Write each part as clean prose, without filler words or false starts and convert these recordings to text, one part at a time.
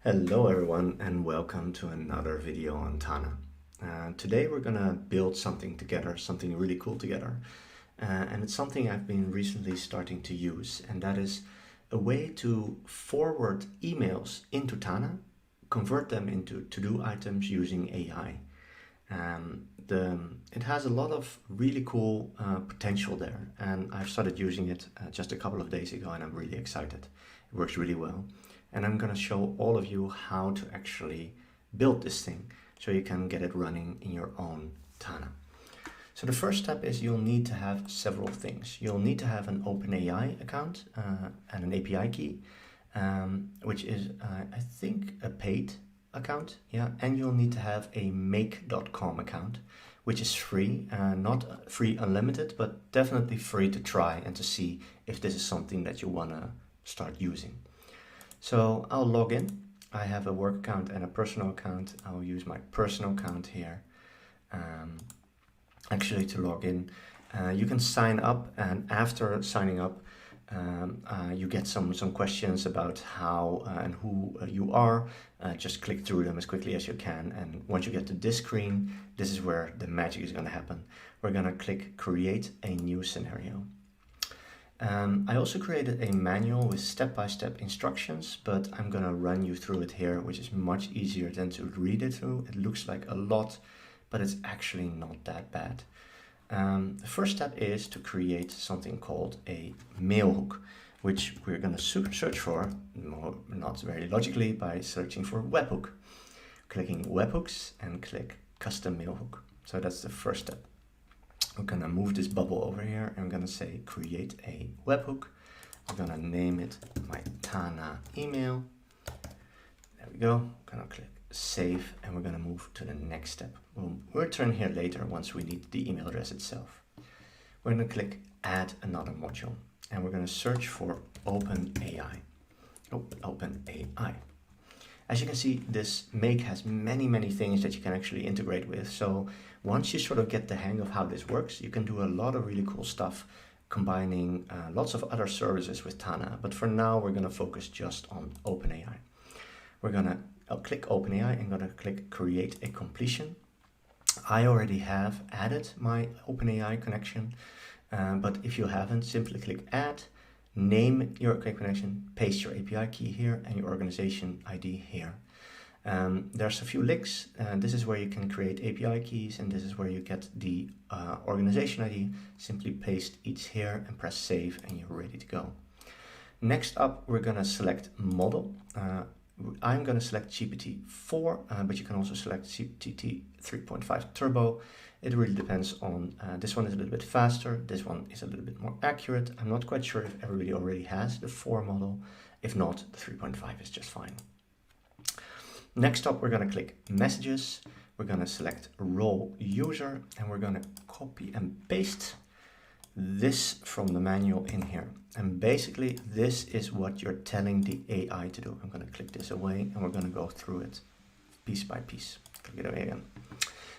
Hello everyone and welcome to another video on Tana. Today we're gonna build something together, something really cool together. And it's something I've been recently starting to use, and that is a way to forward emails into Tana, convert them into to-do items using AI. It has a lot of really cool potential there, and I've started using it just a couple of days ago, and I'm really excited. It works really well, and I'm going to show all of you how to actually build this thing so you can get it running in your own Tana. So the first step is you'll need to have several things. You'll need to have an OpenAI account and an API key, which is, I think, a paid account, yeah, and you'll need to have a make.com account, which is free, not free unlimited, but definitely free to try and to see if this is something that you want to start using. So I'll log in. I have a work account and a personal account. I'll use my personal account here. Actually, to log in, you can sign up, and after signing up, you get some questions about how and who you are. Just click through them as quickly as you can, and once you get to this screen, this is where the magic is going to happen. We're going to click create a new scenario. I also created a manual with step-by-step instructions, but I'm going to run you through it here, which is much easier than to read it through. It looks like a lot, but it's actually not that bad. The first step is to create something called a mail hook, which we're going to search for, not very logically, by searching for webhook. Clicking webhooks and click custom mail hook. So that's the first step. I'm going to move this bubble over here. I'm going to say create a webhook. I'm going to name it my Tana email. There we go. I'm going to click save, and we're going to move to the next step. We'll return here later once we need the email address itself. We're going to click add another module, and we're going to search for OpenAI. OpenAI. As you can see, this make has many things that you can actually integrate with. So once you sort of get the hang of how this works, you can do a lot of really cool stuff, combining lots of other services with Tana. But for now, we're going to focus just on OpenAI. We're going to click OpenAI and going to click create a completion. I already have added my OpenAI connection, but if you haven't, simply click add, name your connection, paste your API key here and your organization ID here. There's a few links. This is where you can create API keys, and this is where you get the organization ID. Simply paste each here and press save, and you're ready to go. Next up, we're going to select model. I'm going to select GPT-4, but you can also select GPT 3.5 Turbo. It really depends on, this one is a little bit faster, this one is a little bit more accurate. I'm not quite sure if everybody already has the 4 model. If not, the 3.5 is just fine. Next up, we're going to click messages. We're going to select role user, and we're going to copy and paste this from the manual in here. And basically, this is what you're telling the AI to do. I'm going to click this away, and we're going to go through it piece by piece. Click it away again.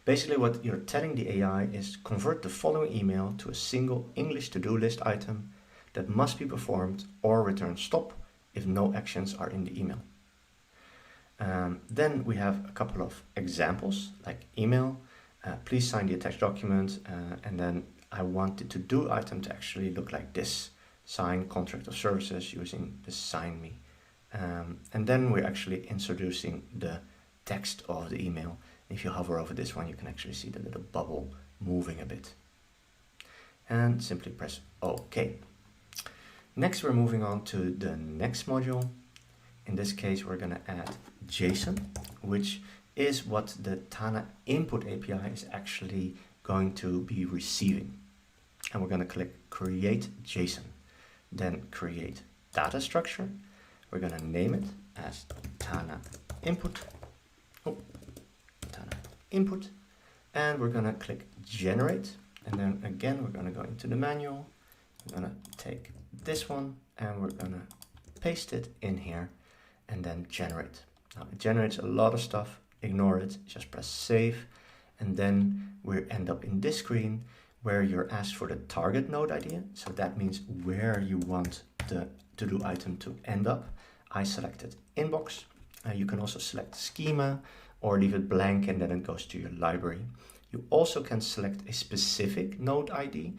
Basically, what you're telling the AI is convert the following email to a single English to-do list item that must be performed, or return stop if no actions are in the email. Then we have a couple of examples, like email, please sign the attached document, and then I want the to-do item to actually look like this. Sign contract of services using the sign me. And then we're actually introducing the text of the email. If you hover over this one, you can actually see the little bubble moving a bit. And simply press OK. Next, we're moving on to the next module. In this case, we're going to add JSON, which is what the Tana input API is actually going to be receiving. And we're going to click create JSON. Then create data structure. We're going to name it as Tana input. Tana input. And we're going to click generate. And then again, we're going to go into the manual. We're going to take this one and we're going to paste it in here and then generate. Now it generates a lot of stuff. Ignore it. Just press save. And then we end up in this screen where you're asked for the target node ID. So that means where you want the to-do item to end up. I selected inbox, You can also select schema or leave it blank and then it goes to your library. You also can select a specific node ID.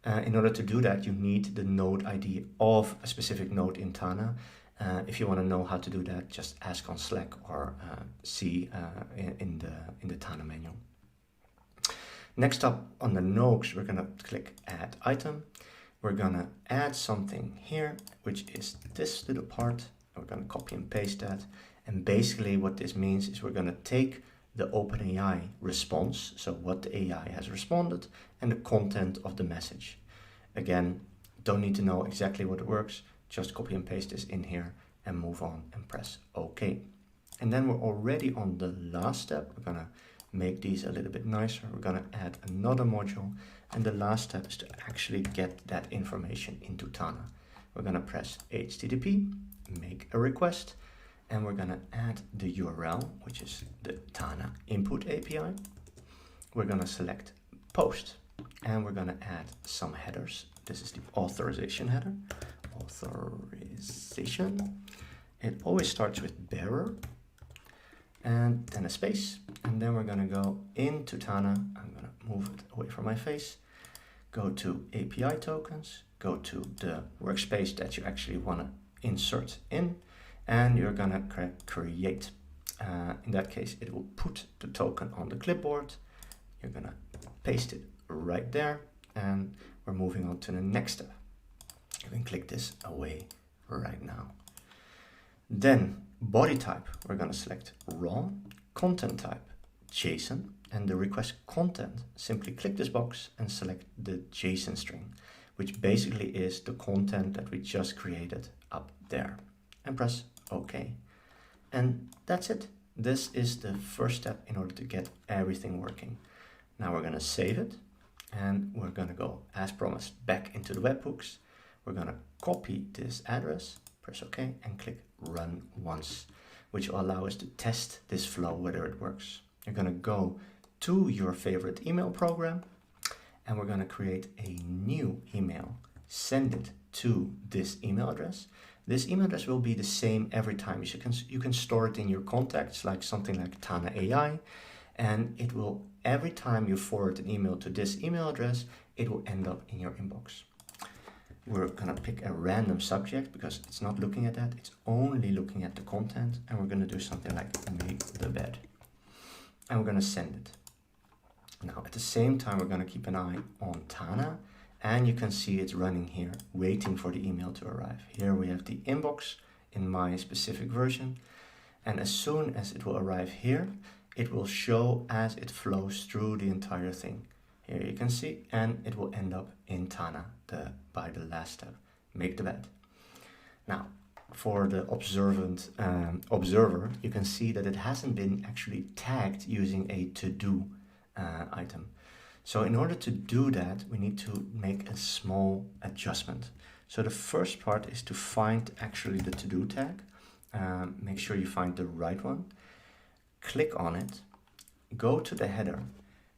In order to do that, you need the node ID of a specific node in Tana. If you want to know how to do that, just ask on Slack or see in the Tana manual. Next up on the nodes, we're going to click Add Item. We're going to add something here, which is this little part. We're going to copy and paste that. And basically what this means is we're going to take the OpenAI response, so what the AI has responded, and the content of the message. Again, don't need to know exactly what it works, just copy and paste this in here and move on and press OK. And then we're already on the last step. We're going to make these a little bit nicer. We're going to add another module, and the last step is to actually get that information into Tana. We're going to press HTTP, make a request, and we're going to add the URL, which is the Tana input API. We're going to select post, and we're going to add some headers. This is the authorization header. Authorization. It always starts with bearer, and then a space. And then we're going to go into Tana. I'm going to move it away from my face. Go to API tokens. Go to the workspace that you actually want to insert in. And you're going to create. In that case, it will put the token on the clipboard. You're going to paste it right there. And we're moving on to the next step. You can click this away right now. Then body type, we're going to select raw. Content type, JSON. And the request content, simply click this box and select the JSON string, which basically is the content that we just created up there. And press OK. And that's it. This is the first step in order to get everything working. Now we're going to save it, and we're going to go, as promised, back into the webhooks. We're going to copy this address, press OK, and click Run Once, which will allow us to test this flow, whether it works. You're going to go to your favorite email program, and we're going to create a new email, send it to this email address. This email address will be the same every time. You can store it in your contacts, like something like Tana AI, and it will, every time you forward an email to this email address, it will end up in your inbox. We're going to pick a random subject because it's not looking at that. It's only looking at the content, and we're going to do something like make the bed. And we're going to send it. Now, at the same time, we're going to keep an eye on Tana, and you can see it's running here, waiting for the email to arrive. Here we have the inbox in my specific version, and as soon as it will arrive here, it will show as it flows through the entire thing. Here you can see, and it will end up in Tana by the last step, make the bed. Now, for the observant observer, you can see that it hasn't been actually tagged using a to-do item. So in order to do that, we need to make a small adjustment. So the first part is to find actually the to-do tag. Make sure you find the right one. Click on it, go to the header,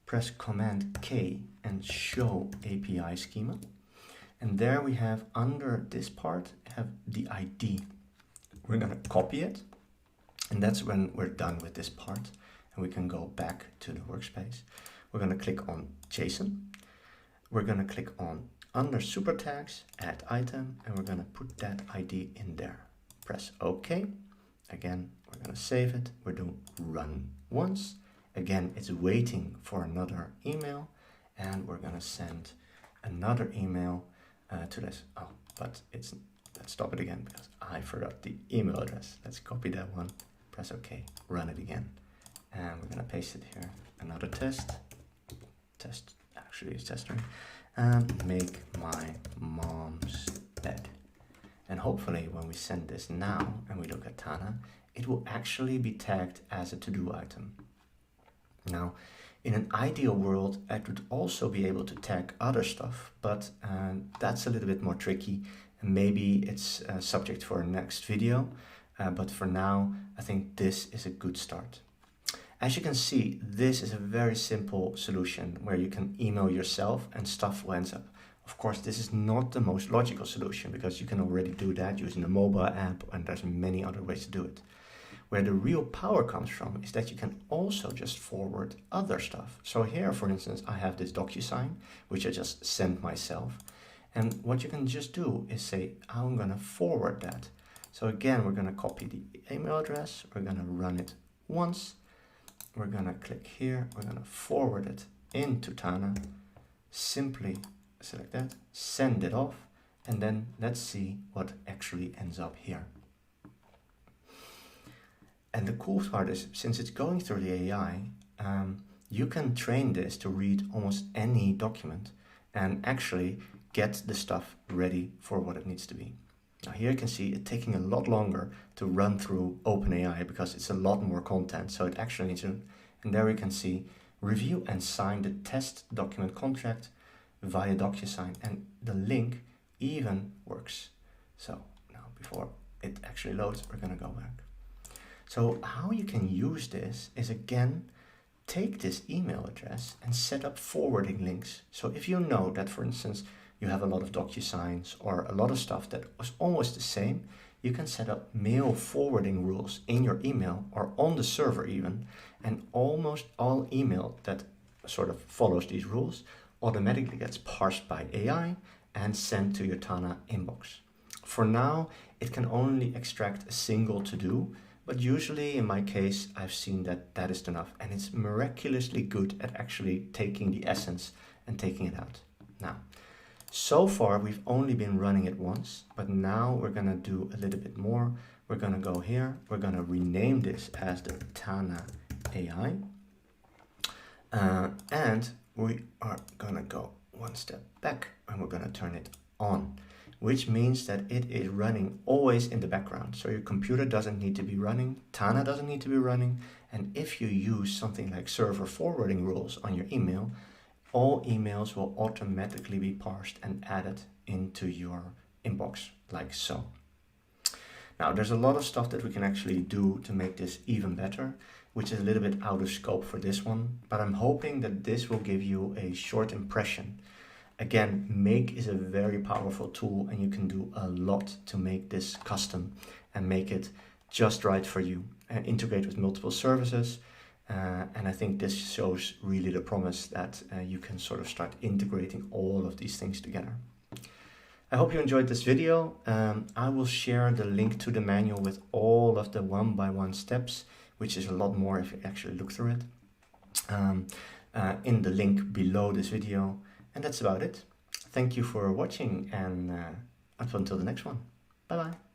press Command K and show API schema. And there we have, under this part, have the ID. We're going to copy it, and that's when we're done with this part, and we can go back to the workspace. We're going to click on JSON. We're going to click on under super tags, add item, and we're going to put that ID in there. Press OK. Again, we're going to save it. We're doing run once. Again, it's waiting for another email, and we're going to send another email to this. Oh, but let's stop it again because I forgot the email address. Let's copy that one, press OK, run it again. And we're going to paste it here. Another test, actually it's test string, and make my mom's bed. And hopefully when we send this now and we look at Tana, it will actually be tagged as a to-do item. Now, in an ideal world, I would also be able to tag other stuff, but that's a little bit more tricky, and maybe it's a subject for a next video. But for now, I think this is a good start. As you can see, this is a very simple solution where you can email yourself and stuff will end up. Of course, this is not the most logical solution because you can already do that using a mobile app, and there's many other ways to do it. Where the real power comes from is that you can also just forward other stuff. So here, for instance, I have this DocuSign, which I just sent myself. And what you can just do is say, I'm going to forward that. So again, we're going to copy the email address. We're going to run it once. We're going to click here. We're going to forward it into Tana. Simply select that, send it off, and then let's see what actually ends up here. And the cool part is, since it's going through the AI, you can train this to read almost any document and actually get the stuff ready for what it needs to be. Now here you can see it taking a lot longer to run through OpenAI because it's a lot more content. So it actually needs to, and there we can see review and sign the test document contract via DocuSign, and the link even works. So now before it actually loads, we're going to go back. So how you can use this is, again, take this email address and set up forwarding links. So if you know that, for instance, you have a lot of DocuSigns or a lot of stuff that was almost the same, you can set up mail forwarding rules in your email or on the server even, and almost all email that sort of follows these rules automatically gets parsed by AI and sent to your Tana inbox. For now, it can only extract a single to-do, but usually in my case, I've seen that that is enough, and it's miraculously good at actually taking the essence and taking it out. Now, so far we've only been running it once, but now we're gonna do a little bit more. We're gonna go here, we're gonna rename this as the Tana AI, and we are gonna go one step back and we're gonna turn it on, which means that it is running always in the background. So your computer doesn't need to be running, Tana doesn't need to be running, and if you use something like server forwarding rules on your email, all emails will automatically be parsed and added into your inbox, like so. Now, there's a lot of stuff that we can actually do to make this even better, which is a little bit out of scope for this one, but I'm hoping that this will give you a short impression. Again, Make is a very powerful tool, and you can do a lot to make this custom and make it just right for you. Integrate with multiple services, and I think this shows really the promise that you can sort of start integrating all of these things together. I hope you enjoyed this video. I will share the link to the manual with all of the one-by-one steps, which is a lot more if you actually look through it, in the link below this video. And that's about it. Thank you for watching, and up until the next one. Bye-bye.